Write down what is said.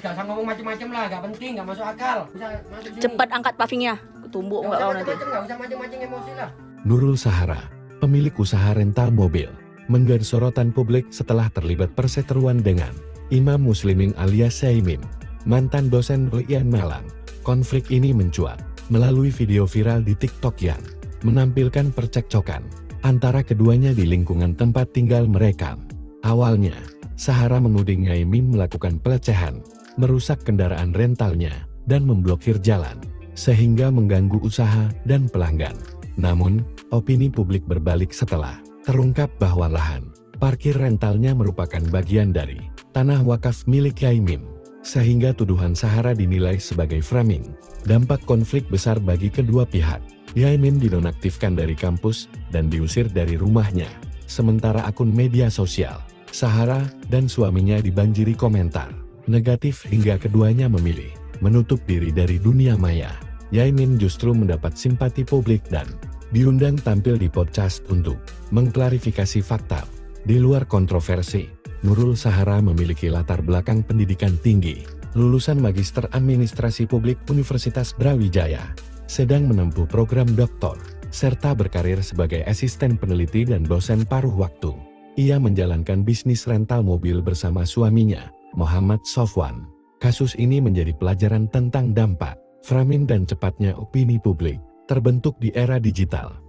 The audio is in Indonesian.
Gak usah ngomong macem-macem lah, gak penting, gak masuk akal. Masuk sini. Cepat angkat pavingnya. Ketumbuk Gak enggak usah kau nanti. macem-macem, gak usah macem-macem emosi lah. Nurul Sahara, pemilik usaha rental mobil, menggaris sorotan publik setelah terlibat perseteruan dengan Imam Muslimin alias Syaimin, mantan dosen UIN Malang. Konflik ini mencuat melalui video viral di TikTok yang menampilkan percekcokan antara keduanya di lingkungan tempat tinggal mereka. Awalnya, Sahara menuding Syaimin melakukan pelecehan, merusak kendaraan rentalnya, dan memblokir jalan, sehingga mengganggu usaha dan pelanggan. Namun, opini publik berbalik setelah terungkap bahwa lahan parkir rentalnya merupakan bagian dari tanah wakaf milik Syaimin, sehingga tuduhan Sahara dinilai sebagai framing. Dampak konflik besar bagi kedua pihak. Syaimin dinonaktifkan dari kampus dan diusir dari rumahnya. Sementara akun media sosial Sahara dan suaminya dibanjiri komentar negatif hingga keduanya memilih menutup diri dari dunia maya. Syaimin justru mendapat simpati publik dan diundang tampil di podcast untuk mengklarifikasi fakta. Di luar kontroversi, Nurul Sahara memiliki latar belakang pendidikan tinggi, lulusan Magister Administrasi Publik Universitas Brawijaya, sedang menempuh program doktor, serta berkarir sebagai asisten peneliti dan dosen paruh waktu. Ia menjalankan bisnis rental mobil bersama suaminya, Muhammad Sofwan. Kasus ini menjadi pelajaran tentang dampak, framing dan cepatnya opini publik terbentuk di era digital.